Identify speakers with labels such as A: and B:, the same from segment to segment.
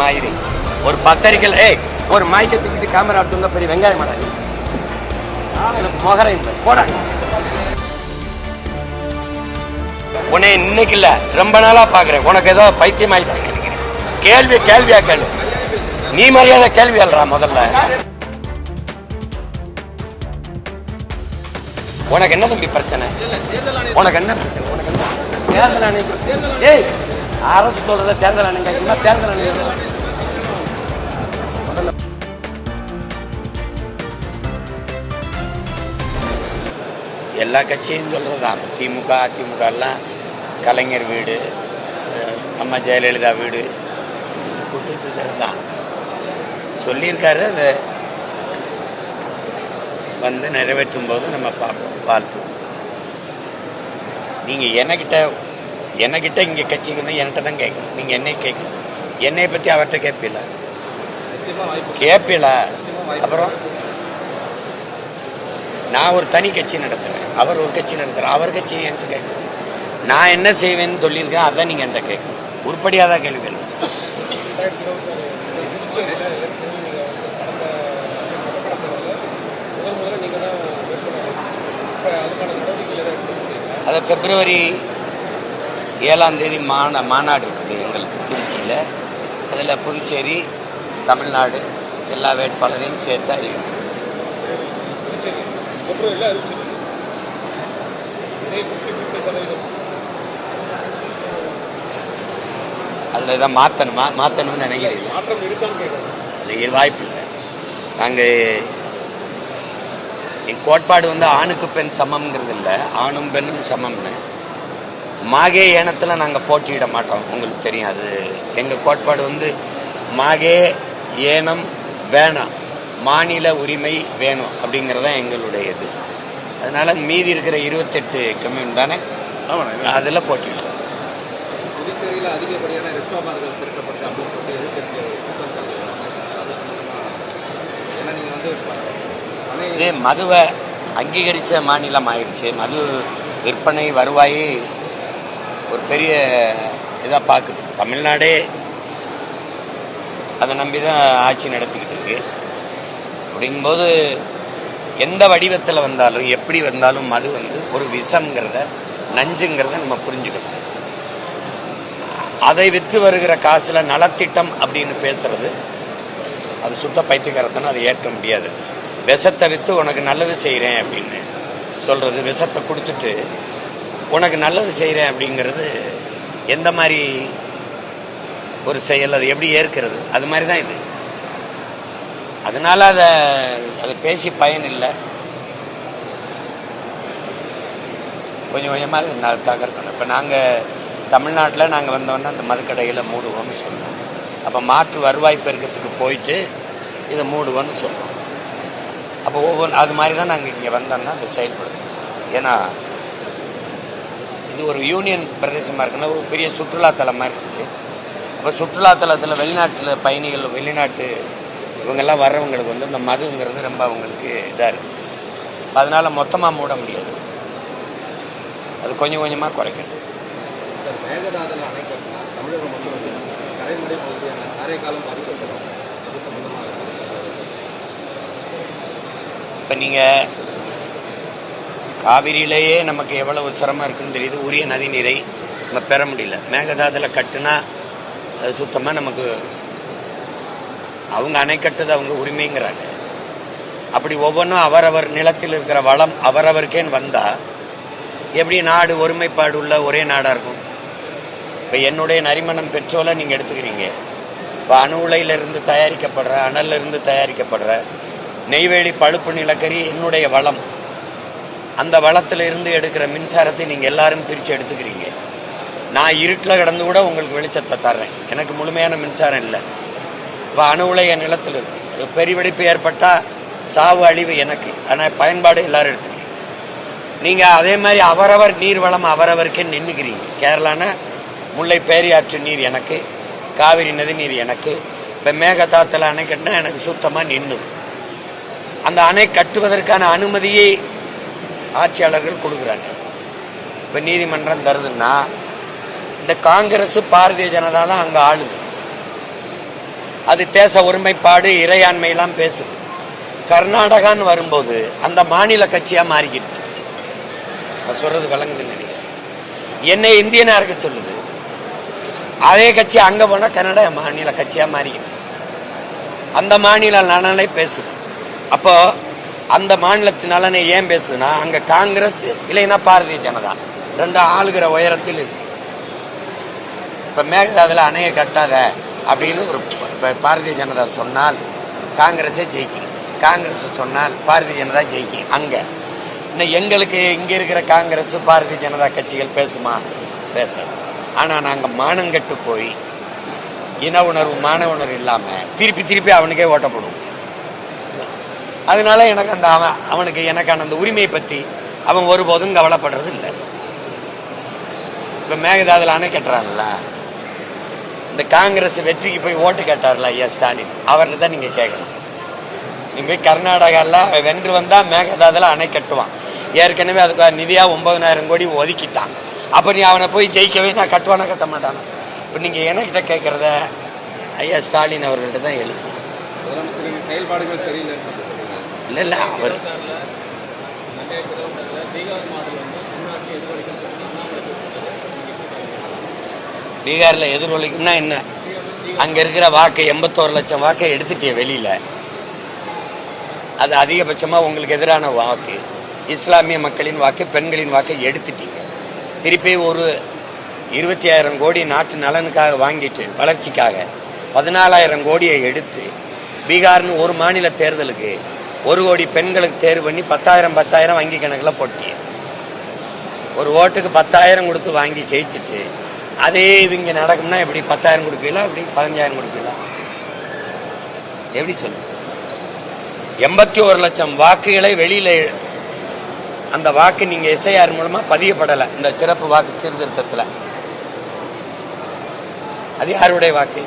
A: மயிரி ஒரு பத்தரிக்கல் ஒரு மைக்கை தூக்கிட்டு கேமரா எடுத்து பெரிய வெங்காயம் மாடாது மொகரை போட உன்னை இன்னைக்கு இல்ல ரொம்ப நாளா பாக்குறேன். உனக்கு ஏதோ பைத்தியம் ஆயிட்டாங்க. கேள்வியா கேள்வி நீ மரியாதை கேள்வி அல்றா. முதல்ல உனக்கு என்ன தம்பி பிரச்சனை? உனக்கு என்ன பிரச்சனை? உனக்கு என்ன தேர்தல் ஆணையம்? அரசு சொல்றத தேர்தல் ஆணையம் கேட்கணுமா? தேர்தல் ஆணையம் எல்லா கட்சியும் சொல்றதுதான். திமுக அதிமுக எல்லாம் கலைஞர் வீடு, அம்மா ஜெயலலிதா வீடு கொடுத்துட்டு இருக்கிறது தான் சொல்லியிருக்காரு. அதை வந்து நிறைவேற்றும் போது நம்ம பார்ப்போம், வாழ்த்துவோம். நீங்க என்கிட்ட இங்க கட்சிக்கு வந்து என்கிட்ட தான் கேட்கணும். நீங்க என்னை கேட்கணும். என்னை பத்தி அவர்கிட்ட கேட்பீல. அப்புறம் நான் ஒரு தனி கட்சி நடத்துறேன், அவர் ஒரு கட்சி நடத்துறேன். அவர் கட்சி என்கிட்ட கேட்கணும். நான் என்ன செய்வேன்னு சொல்லியிருக்கேன், அதான் நீங்க என்கிட்ட கேட்கணும். உருப்படியாதான் கேள்வி கேள்வி. அது பிப்ரவரி 7ஆம் தேதி மாநாடு இருக்குது எங்களுக்கு திருச்சியில். அதில் புதுச்சேரி, தமிழ்நாடு எல்லா வேட்பாளரையும் சேர்த்து அறிவிக்கும். அதில் இதான் மாற்றணும்னு நினைக்கிறீங்க? அது வாய்ப்பு இல்லை. நாங்கள் என் கோட்பாடு வந்து ஆணுக்கு பெண் சமம்ங்கிறது இல்லை, ஆணும் பெண்ணும் சமம்னு. மாகே ஏனத்தில் நாங்கள் போட்டியிட மாட்டோம், உங்களுக்கு தெரியும். அது எங்கள் கோட்பாடு வந்து மாகே ஏனம் வேணாம், மாநில உரிமை வேணும் அப்படிங்கிறதான் எங்களுடைய இது. அதனால மீதி இருக்கிற 28 கம்யூன் தானே, அதில் போட்டியிடுறோம்.
B: புதுச்சேரியில் அதிகப்படியான ரெஸ்டாரண்ட்கள் திறக்கப்பட்டு அப்படின்னு சொல்லி
A: இது மதுவை அங்கீகரித்த மாநிலம் ஆயிடுச்சு. மது விற்பனை வருவாயை ஒரு பெரிய இதாக பார்க்குது. தமிழ்நாடே அதை நம்பி தான் ஆட்சி நடத்திக்கிட்டு இருக்கு. அப்படிங்கும்போது எந்த வடிவத்தில் வந்தாலும் எப்படி வந்தாலும் மது வந்து ஒரு விஷம்ங்கிறத, நஞ்சுங்கிறத நம்ம புரிஞ்சுக்கணும். அதை விற்று வருகிற காசுல நலத்திட்டம் அப்படின்னு பேசுறது அது சுத்த பைத்தியக்காரத்தனம். அதை ஏற்க முடியாது. விஷத்தை விற்று உனக்கு நல்லது செய்கிறேன் அப்படின்னு சொல்றது, விஷத்தை கொடுத்துட்டு உனக்கு நல்லது செய்கிறேன் அப்படிங்கிறது எந்த மாதிரி ஒரு செயல்? அது எப்படி ஏற்கிறது? அது மாதிரி தான் இது. அதனால அதை பேசி பயன் இல்லை. கொஞ்சம் கொஞ்சமாக தகர்க்கணும். இப்போ நாங்கள் தமிழ்நாட்டில் நாங்கள் வந்தோன்னா அந்த மதுக்கடைகளை மூடுவோம்னு சொன்னோம். அப்போ மாற்று வருவாய் பெருக்கத்துக்கு போயிட்டு இதை மூடுவோன்னு சொல்கிறோம். அப்போ அது மாதிரி தான் நாங்கள் இங்கே வந்தோம்னா அதை செயல்படுத்தணும். ஏன்னா இது ஒரு யூனியன் பிரதேசமாக இருக்குன்னா ஒரு பெரிய சுற்றுலாத்தலமாக இருக்குது. அப்போ சுற்றுலாத்தலத்தில் வெளிநாட்டில் பயணிகள், வெளிநாட்டு இவங்கெல்லாம் வர்றவங்களுக்கு வந்து இந்த மதுங்கிறது ரொம்ப அவங்களுக்கு இதாக இருக்குது. அதனால் மொத்தமாக மூட முடியாது. அது கொஞ்சம் கொஞ்சமாக குறைக்கணும்.
B: மேகதாதுல அணை கட்டினா தமிழகம் வந்து கரைமடை பகுதியான காரைக்காலம் பாதிக்கப்படும். அது சம்பந்தமாக
A: இப்போ நீங்கள் காவிரியிலேயே நமக்கு எவ்வளவு சிரமம் இருக்குன்னு தெரியுது. உரிய நதி நீரை நம்ம பெற முடியல. மேகதாதுல கட்டுனா அது சுத்தமாக நமக்கு அவங்க அணை கட்டுது அவங்க உரிமைங்கிறாங்க. அப்படி ஒவ்வொன்றும் அவரவர் நிலத்தில் இருக்கிற வளம் அவரவருக்கேன்னு வந்தால் எப்படி நாடு ஒருமைப்பாடு உள்ள ஒரே நாடாக இருக்கும்? இப்போ என்னுடைய நரிமணம் பெட்ரோலை நீங்கள் எடுத்துக்கிறீங்க. இப்போ அணு உலையிலிருந்து தயாரிக்கப்படுற, அனலிருந்து தயாரிக்கப்படுற நெய்வேலி பழுப்பு நிலக்கரி என்னுடைய வளம். அந்த வளத்தில் இருந்து எடுக்கிற மின்சாரத்தை நீங்கள் எல்லாரும் பிரித்து எடுத்துக்கிறீங்க. நான் இருட்டில் கிடந்து கூட உங்களுக்கு வெளிச்சத்தை தர்றேன். எனக்கு முழுமையான மின்சாரம் இல்லை. இப்போ அணு உலை என் நிலத்தில் இருக்கு. பெரிய வெடிப்பு ஏற்பட்டால் சாவு அழிவு எனக்கு, ஆனால் பயன்பாடு எல்லாரும் எடுத்துக்கிறீங்க. நீங்கள் அதே மாதிரி அவரவர் நீர் வளம் அவரவருக்கே நின்றுக்கிறீங்க. கேரளானா முல்லை பேரியாற்று நீர் எனக்கு, காவிரி நதி நீர் எனக்கு. இப்போ மேகதாத்துல அணை கட்டினா எனக்கு சுத்தமாக நின்று அந்த அணை கட்டுவதற்கான அனுமதியை ஆட்சியாளர்கள் கொடுக்குறாங்க. இப்போ நீதிமன்றம் தருதுன்னா இந்த காங்கிரஸ் பாரதிய ஜனதா தான் அங்கே ஆளுது. அது தேச ஒருமைப்பாடு இறையாண்மையெல்லாம் பேசுது. கர்நாடகான்னு வரும்போது அந்த மாநில கட்சியா மாறிக்கிட்டு சொல்றது விளங்குது நினைக்கிறேன். என்னை இந்தியனா இருக்க சொல்லுது. அதே கட்சி அங்க போனா கர்நாடக மாநில கட்சியா மாறிக்கிட்டு அந்த மாநில நலனை பேசுது. அப்போ அந்த மாநிலத்தின் நலனை ஏன் பேசுதுன்னா அங்க காங்கிரஸ் இல்லைன்னா பாரதிய ஜனதா ரெண்டு ஆளுகிற உயரத்தில் இருக்கு. இப்ப மேகதாதுல அணையை கட்டாத அப்படின்னு ஒரு பாரதிய ஜனதா சொன்னால் காங்கிரஸே ஜெயிக்கும், காங்கிரஸ் சொன்னால் பாரதிய ஜனதா ஜெயிக்கும். அங்க இன்னும் எங்களுக்கு இங்க இருக்கிற காங்கிரஸ் பாரதிய ஜனதா கட்சிகள் பேசுமா? பேசாது. ஆனா நாங்க மானங்கட்டு போய் இன உணர்வு மான உணர்வு இல்லாம திருப்பி திருப்பி அவனுக்கே ஓட்டப்படும். அதனால எனக்கு அந்த அவனுக்கு எனக்கான அந்த உரிமையை பத்தி அவன் ஒருபோதும் கவலைப்படுறது இல்லை. இப்ப மேகதாதுல அணை கட்டுறாங்கல்ல, இந்த காங்கிரஸ் வெற்றிக்கு போய் ஓட்டு கேட்டார்ல ஐயா ஸ்டாலின், அவர்கிட்ட தான் நீங்க கேட்கணும். நீ போய் கர்நாடகால வென்று வந்தா மேகதாதுல அணை கட்டுவான். ஏற்கனவே அதுக்கு நிதியா 9,000 கோடி ஒதுக்கிட்டான். அப்ப நீ அவனை போய் ஜெயிக்கவே நான் கட்டுவானா கட்ட மாட்டானா? இப்ப நீங்க என்கிட்ட கேட்கறத ஐயா ஸ்டாலின் அவர்கள்ட்ட தான் எழுது.
B: செயல்பாடுகள் சரியில்லை.
A: இல்ல இல்ல அவர் பீகார்ல எதிரொலிக்கும்னா என்ன? அங்க இருக்கிற வாக்கு 81 லட்சம் வாக்கை எடுத்துட்டே வெளியில. அது அதிகபட்சமா உங்களுக்கு எதிரான வாக்கு. இஸ்லாமிய மக்களின் வாக்கு, பெண்களின் வாக்கை எடுத்துட்டீங்க. திருப்பி ஒரு 20,000 கோடி நாட்டு நலனுக்காக வாங்கிட்டு வளர்ச்சிக்காக 14,000 கோடியை எடுத்து பீகார்னு ஒரு மாநில தேர்தலுக்கு 1 கோடி பெண்களுக்கு தேர்வு பண்ணி 10,000 வங்கி கணக்குல போட்டீங்க. ஒரு ஓட்டுக்கு 10,000 கொடுத்து வாங்கி ஜெயிச்சுட்டு அதே இது இங்க நடக்கும்னா எப்படி 10,000 கொடுப்பீங்களா? எப்படி 15,000 கொடுப்பீங்களா? எப்படி சொல்லு? 81 லட்சம் வாக்குகளை வெளியில அந்த வாக்கு நீங்க எஸ்ஐஆர் மூலமா பதியப்படல. இந்த சிறப்பு வாக்கு சீர்திருத்தத்துல அது யாருடைய வாக்கு?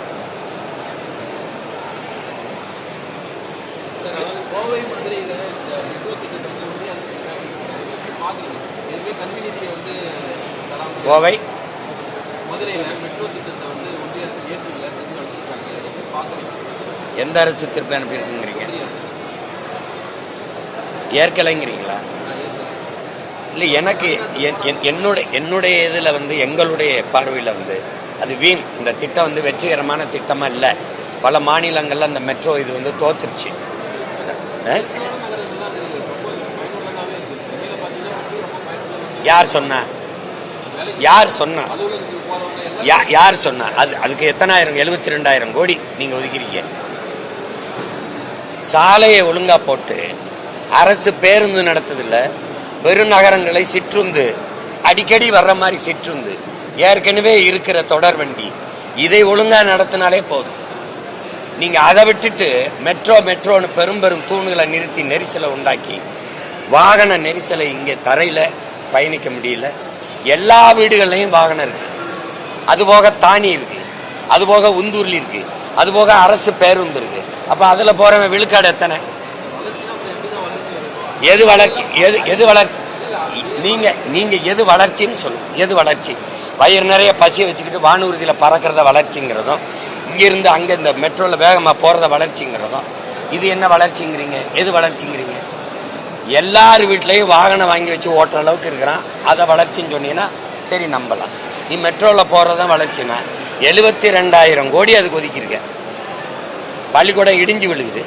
A: கோவை எந்த அரசு திருப்பி அனுப்பியிருக்குங்கிறீங்க? ஏற்கலைங்கிறீங்களா? இல்லை, எனக்கு என்னுடைய இதுல எங்களுடைய பார்வையில் அது வீண். இந்த திட்டம் வெற்றிகரமான திட்டமா இல்லை. பல மாநிலங்கள்ல அந்த மெட்ரோ இது தோத்துருச்சு. யார் சொன்னா? யார் சொன்னா? யார் சொன்னா? அதுக்கு எத்தனாயிரம்? 72,000 கோடி நீங்க ஒதுக்கிறீங்க. சாலையை ஒழுங்கா போட்டு அரசு பேருந்து நடத்துதில்ல. பெருநகரங்களை சிற்றுந்து அடிக்கடி வர்ற மாதிரி சிற்றுந்து ஏற்கனவே இருக்கிற தொடர் வண்டி இதை ஒழுங்கா நடத்தினாலே போதும். நீங்க அதை விட்டுட்டு மெட்ரோன்னு பெரும் தூணுகளை நிறுத்தி நெரிசலை உண்டாக்கி வாகன நெரிசலை இங்கே தரையில பயணிக்க முடியல. எல்லா வீடுகள்லையும் வாகனம் இருக்கு. அதுபோக தானி இருக்கு, அதுபோக உந்தூர்ல இருக்கு, அதுபோக அரசு பேருந்து இருக்கு. அப்ப அதுல போறவன் விழுக்காடு எத்தனை? எது வளர்ச்சி? எது வளர்ச்சி? நீங்க எது வளர்ச்சின்னு சொல்லுங்க. எது வளர்ச்சி? வயிறு நிறைய பசி வச்சுக்கிட்டு வானூர்தியில பறக்கிறத வளர்ச்சிங்கிறதும், இங்கிருந்து அங்க இந்த மெட்ரோல வேகமா போறத வளர்ச்சிங்கிறதும், இது என்ன வளர்ச்சிங்கிறீங்க? எது வளர்ச்சிங்கிறீங்க? எல்லார் வீட்லயும் வாகனம் வாங்கி வச்சு ஓட்டுற அளவுக்கு இருக்கிறான். அதை வளர்ச்சின்னு சொன்னீங்கன்னா சரி நம்பலாம். நீ மெட்ரோல போறதான் வளர்ச்சினா 72,000 கோடி அதுக்கு ஒதுக்கியிருக்க. பள்ளிக்கூடம் இடிஞ்சு விழுகுது.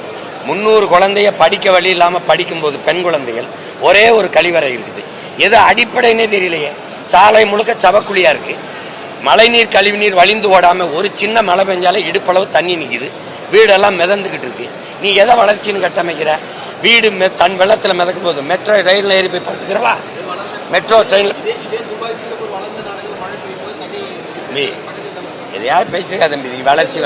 A: 300 குழந்தைய படிக்க வழி இல்லாம படிக்கும்போது பெண் குழந்தைகள் ஒரே ஒரு கழிவறை இருக்குது. எது அடிப்படைன்னே தெரியலையே. சாலை முழுக்க சவக்குழியா இருக்கு. மழைநீர் கழிவுநீர் வழிந்து ஓடாம ஒரு சின்ன மழை பெஞ்சாலே இடுப்பளவு தண்ணி நிக்குது. வீடெல்லாம் மிதந்துகிட்டு இருக்கு. நீ எதை வளர்ச்சின்னு கட்டமைக்கிற? வீடு தன் வெள்ளத்துல மிதக்கும் போது மெட்ரோ ரயில்ல ஏறி போய் படுத்துக்கிறவா? மெட்ரோ ட்ரெயின்ல நீ எதையாவது பேசிருக்கா தம்பி? நீ வளர்ச்சி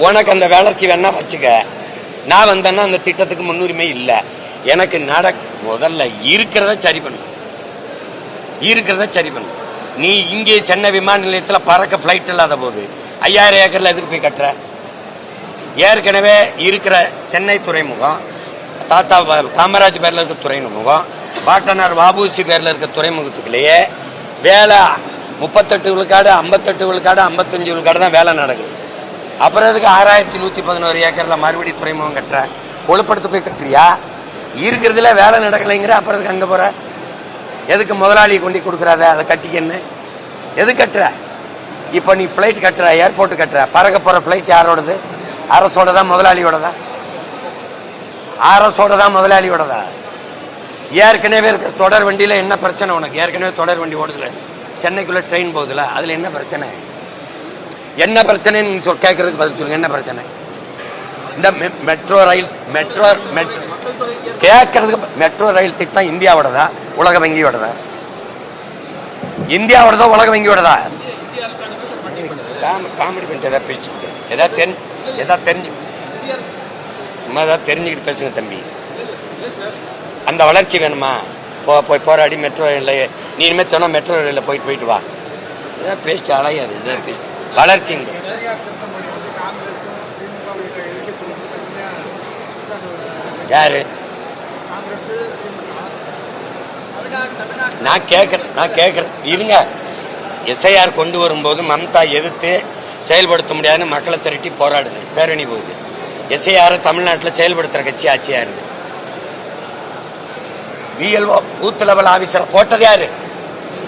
A: உனக்கு அந்த வளர்ச்சி வேணா வச்சுக்க. நான் வந்தேன்னா அந்த திட்டத்துக்கு முன்னுரிமை இல்லை. எனக்கு முதல்ல இருக்கிறத சரி பண்ணு. நீ இங்கே சென்னை விமான நிலையத்தில் பறக்க பிளைட் இல்லாத போது 5000 ஏக்கர்ல எதுக்கு போய் கட்டுற? ஏற்கனவே இருக்கிற சென்னை துறைமுகம், தாத்தா காமராஜ் பேர்ல இருக்க துறைமுகம், பாட்டனார் வாபூசி பேர்ல இருக்க துறைமுகத்துக்குள்ளேயே வேலை 38 விழுக்காடு 58 விழுக்காடு 55 விழுக்காடு தான் வேலை நடக்குது. அப்புறம் எதுக்கு 6111 ஏக்கர்ல மறுபடி துறைமுகம் கட்டுற? கொழுப்படுத்த போய் கட்டுறியா? இருக்கிறதுல வேலை நடக்கலைங்கிற அப்புறம் எதுக்கு அங்க போற? எதுக்கு முதலாளியை கொண்டு கொடுக்குறாத அதை கட்டிக்கன்னு எது கட்டுற? இப்ப நீ பிளைட் கட்டுற, ஏர்போர்ட் கட்டுற, பறக்க போற பிளைட் யாரோடது? அரசோடதா முதலாளியோடதா? அரசோடதா முதலாளியோடதா? ஏற்கனவே இருக்கிற தொடர் வண்டியில என்ன பிரச்சனை உனக்கு? ஏற்கனவே தொடர் வண்டி ஓடுதுல, சென்னைக்குள்ள ட்ரெயின் போகுதுல, அதுல என்ன பிரச்சனை? என்ன பிரச்சனைன்னு கேட்கறதுக்கு பதில் சொல்லுங்க. என்ன பிரச்சனை? இந்த மெட்ரோ ரயில் கேட்கறதுக்கு மெட்ரோ ரயில் திட்டம் இந்தியாவோடதா உலக வங்கியோடதா? இந்தியாவோடதா உலக வங்கியோடதா? காமெடி பண்ணிட்டு ஏதாவது பேச்சு ஏதாவது தெரிஞ்சுக்கிட்டு பேசுங்க தம்பி. அந்த வளர்ச்சி வேணுமா? போய் போராடி மெட்ரோ ரயில்ல நீ இனிமேல் சொன்னா மெட்ரோ ரயில்ல போயிட்டு வா. இதான் பேச்சு அலையாது. இதான் பேச்சு வளர்ச்சிங்க. யாரு? நான் கேட்கிறேன் இருங்க. எஸ்ஐஆர் கொண்டு வரும்போது மம்தா எதிர்த்து செயல்படுத்த முடியாதுன்னு மக்களை திரட்டி போராடுது, பேரணி போகுது. எஸ்ஐஆர் தமிழ்நாட்டில் செயல்படுத்துற கட்சி ஆட்சியா இருக்கு. விஎல்ஓ பூத் லெவல் ஆபீசர் போட்டது யாரு?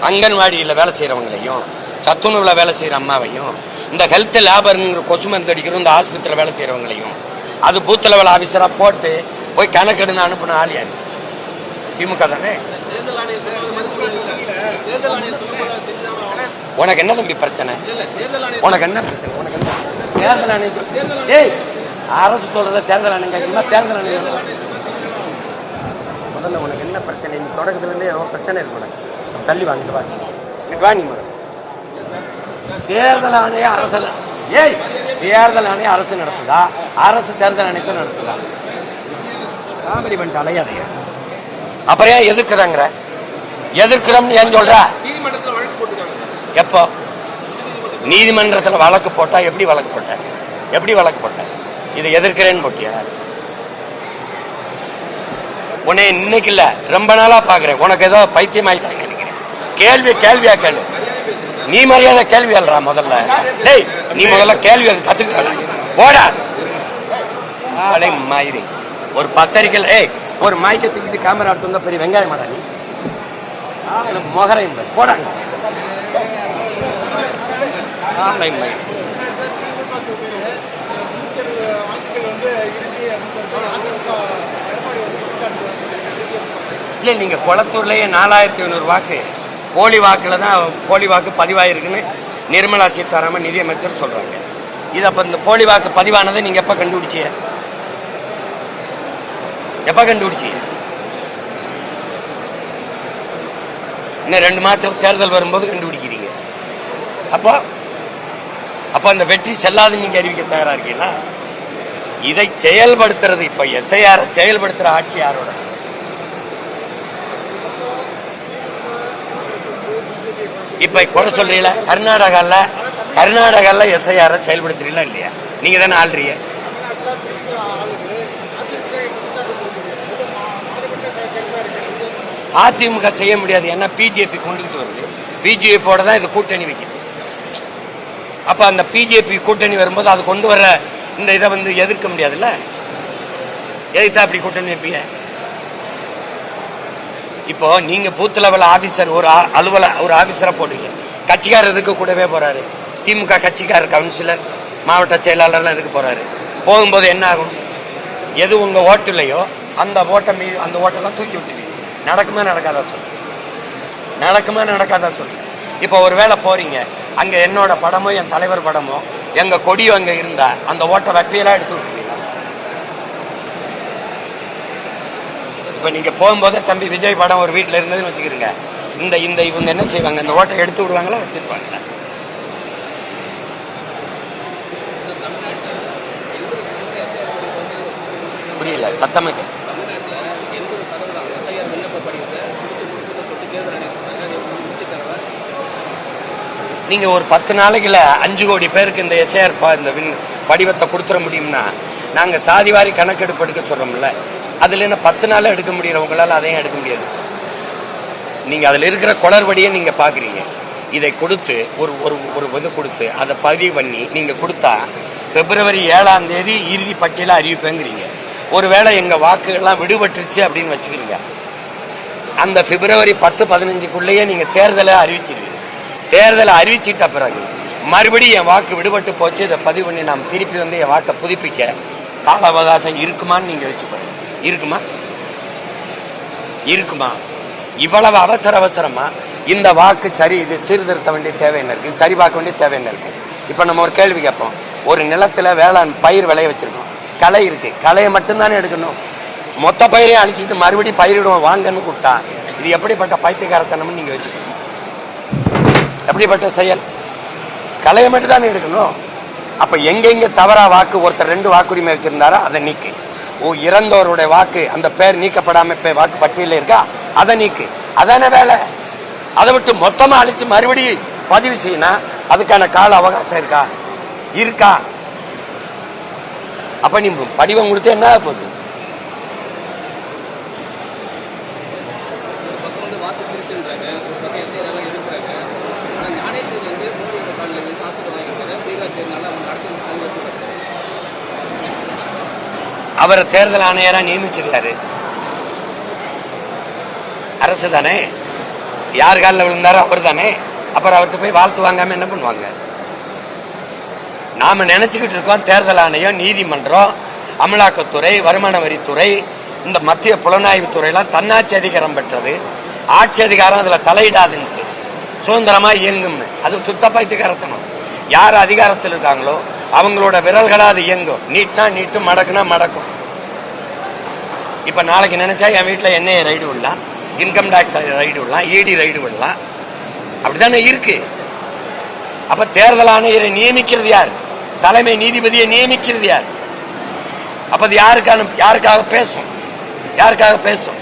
A: அங்கன்வாடியில வேலை செய்யறவங்களையும் சத்துணவுல வேலை செய்யற அம்மாவையும் இந்த ஹெல்த் லேபர்ங்கிற கொசு மருந்து அடிக்கிறோம் இந்த ஆஸ்பத்திரியில் வேலை செய்யறவங்களையும் அது பூத் லெவல் ஆபீசரா போட்டு போய் கணக்கெடுன்னு அனுப்பின ஆள் யாரு? திமுக தானே. உனக்கு என்ன தம்பி பிரச்சனை? உனக்கு என்ன பிரச்சனை? உனக்கு என்ன தேர்தல் ஆணையம்? ஏய், அரசு சொல்றத தேர்தல் ஆணையம் கேட்கணுமா? தேர்தல் ஆணையம் முதல்ல உனக்கு என்ன பிரச்சனை? நீ தொடக்கத்துல இருந்தே பிரச்சனை இருக்கு. தள்ளி வாங்கிட்டு வா. நீ தேர்தல் ஆணையம் அரசு தேர்தல் ஆணையம் அரசு நடத்துதா? அரசு தேர்தல் ஆணையத்தை நடத்துதா? காமெடி பண்ணிட்டு அலையாதைய. அப்புறம் ஏன் எதிர்க்கிறாங்க? எதிர்க்கிறோம்னு ஏன் சொல்ற? எப்போ நீதிமன்றத்தில் வழக்கு போட்டா? எப்படி வழக்கு போட்ட? இதை எதிர்க்கிறேன்னு போட்டியா? உன்னை இன்னைக்கு இல்ல ரொம்ப நாளா பாக்குறேன். உனக்கு ஏதோ பைத்தியம் ஆயிட்டாங்க நினைக்கிறேன். கேள்வியா கேளு. நீ மரியாதை கேள்வி அல்றா முதல்ல. டேய், நீ முதல்ல கேள்வி கத்துக்கிட்ட போடா. ஆளை மாயிரி ஒரு பத்திரிக்கை ஒரு மைக்க தூக்கிட்டு கேமரா எடுத்து வந்தா பெரிய வெங்காயம் மாடா நீ. மொகரையும் போடாங்க. ஆளை மயிரி இல்ல. நீங்க கொளத்தூர்லயே 4500 வாக்கு போலி வாக்கு பதிவாயிருக்குன்னு நிர்மலா சீதாராமன் நிதியமைச்சர் சொல்றாங்க. இது அப்ப இந்த போலி வாக்கு பதிவானதை நீங்க எப்ப கண்டுபிடிச்சீங்க? இன்னும் 2 மாசத்துல தேர்தல் வரும்போது கண்டுபிடிக்கிறீங்க. அப்ப அந்த வெற்றி செல்லாது நீங்க அறிவிக்க தயாரா இருக்கீங்களா? இதை செயல்படுத்துறது இப்ப எஸ்ஐஆர் செயல்படுத்துற ஆட்சி யாரோட? இப்ப குறை சொல்றீங்களா? கர்நாடகால எஸ்ஐஆர் செயல்படுத்துறீங்களா இல்லையா? நீங்க தானே ஆள்றீங்க. அதிமுக செய்ய முடியாது. ஏன்னா பிஜேபி கொண்டுகிட்டு வருது. பிஜேபியோட தான் இது கூட்டணி வைக்குது. அப்ப அந்த பிஜேபி கூட்டணி வரும்போது அது கொண்டு வர இந்த இதை எதிர்க்க முடியாதுல்ல. எதிர்த்தா அப்படி கூட்டணி வைப்பீங்க. இப்போ நீங்க பூத் லெவல் ஆபீசர் ஒரு ஆபீசரா போடுறீங்க. கட்சிக்காரர் எதுக்கு கூடவே போறாரு? திமுக கட்சிக்காரர் கவுன்சிலர் மாவட்ட செயலாளர்லாம் எதுக்கு போறாரு? போகும்போது என்ன ஆகும்? எது உங்க ஓட்டு இல்லையோ அந்த ஓட்டெல்லாம் தூக்கி விட்டுவீங்க. நடக்குமா நடக்காதா சொல்லு. இப்ப ஒரு வேளை போறீங்க, அங்க என்னோட படமோ என் தலைவர் படமோ எங்க கொடியோ அங்க இருந்தா அந்த ஓட்டை வப்பியெல்லாம் எடுத்து விட்டுருவீங்க. இப்ப நீங்க போகும்போதே தம்பி விஜய் படம் ஒரு வீட்டுல இருந்ததுன்னு வச்சுக்கிறீங்க, இந்த இவங்க என்ன செய்வாங்க? இந்த ஓட்டை எடுத்து விடுவாங்களா வச்சிருப்பாங்க? புரியல, சத்தமா. நீங்க ஒரு 10 நாளைக்குல 5 கோடி பேருக்கு இந்த எஸ்ஐஆர் இந்த படிவத்தை கொடுத்துட முடியும்னா, நாங்க சாதிவாரி கணக்கெடுப்பு எடுக்க சொல்றோம்ல, அதுல என்ன 10 நாள் எடுக்க முடியறவங்களால அதையும் எடுக்க முடியாது. நீங்க அதுல இருக்கிற குளறுபடியை நீங்க பாக்குறீங்க. இதை கொடுத்து ஒரு ஒரு ஒரு இது கொடுத்து அதை பதிவு பண்ணி நீங்க கொடுத்தா பிப்ரவரி 7ஆம் தேதி இறுதி பட்டியல அறிவிப்பேங்கிறீங்க. ஒருவேளை எங்க வாக்குகள்லாம் விடுபட்டுருச்சு அப்படின்னு வச்சுக்கிறீங்க, அந்த பிப்ரவரி 10-15க்குள்ளேயே நீங்க தேர்தலை அறிவிச்சிருவீங்க. தேர்தலை அறிவிச்சிட்ட பிறகு மறுபடியும் என் வாக்கு விடுபட்டு போச்சு, இதை பதிவு பண்ணி நாம் திருப்பி வந்து என் வாக்கை புதுப்பிக்க கால அவகாசம் இருக்குமான்னு நீங்க வச்சுக்கோங்க. இருக்குமா? இருக்குமா? இவ்வளவு அவசரமா இந்த வாக்கு சரி, இது சீர்திருத்த வேண்டிய தேவை என்ன இருக்கு, சரி பார்க்க வேண்டிய தேவை என்ன இருக்கு? இப்ப நம்ம ஒரு கேள்வி கேட்போம். ஒரு நிலத்துல வேளாண் பயிர் விளைய வச்சிருக்கோம், களை இருக்கு, களையை மட்டும்தானே எடுக்கணும். மொத்த பயிரையும் அழிச்சிட்டு மறுபடியும் பயிரிடுவோம் வாங்கன்னு கூப்பிட்டா இது எப்படிப்பட்ட பைத்தியக்காரத்தனம்னு நீங்க வச்சுக்கணும். எப்படிப்பட்ட செயல்? களையை மட்டும் தானே எடுக்கணும். அப்ப எங்கெங்க தவறா வாக்கு ஒருத்தர் 2 வாக்குரிமை வச்சிருந்தாரோ அதை நீக்கு. இறந்தவருடைய வாக்கு அந்த பேர் நீக்கப்படாம வாக்கு பட்டியல இருக்கா, அதை நீக்கு. அதான வேலை. அதை விட்டு மொத்தமா அழிச்சு மறுபடியும் பதிவு செய்யணும், அதுக்கான கால அவகாசம் இருக்கா? இருக்கா? அப்ப நீ படிவம் கொடுத்து என்ன போகுது? அவரை தேர்தல் ஆணையரா நியமிச்சது யாரு? அரசு தானே. யார் காலில் விழுந்தாரோ அவர் தானே. அப்புறம் அவர்கிட்ட போய் வாழ்த்து வாங்காம என்ன பண்ணுவாங்க? நாம நினைச்சுக்கிட்டு இருக்கோம் தேர்தல் ஆணையம், நீதிமன்றம், அமலாக்கத்துறை, வருமான வரித்துறை, இந்த மத்திய புலனாய்வு துறையெல்லாம் தன்னாட்சி அதிகாரம் பெற்றது, ஆட்சி அதிகாரம் அதுல தலையிடாதுன்ட்டு சுதந்திரமா இயங்கும்னு. அது சுத்த பைத்தியக்காரத்தனம். யார் அதிகாரத்தில் இருக்காங்களோ அவங்களோட விரல்களா அது இயங்கும். நீட்னா நீட்டும், மடக்குனா மடக்கும். இப்ப நாளைக்கு நினைச்சா என் வீட்டுல என்ஐஏ ரைடு விடலாம், இன்கம் டாக்ஸ் ரைடு விடலாம், இடி ரைடு விடலாம். அப்படித்தானே இருக்கு. அப்ப தேர்தல் ஆணையரை நியமிக்கிறது யார்? தலைமை நீதிபதியை நியமிக்கிறது யார்? அப்ப அது யாருக்காக பேசும்? யாருக்காக பேசும்?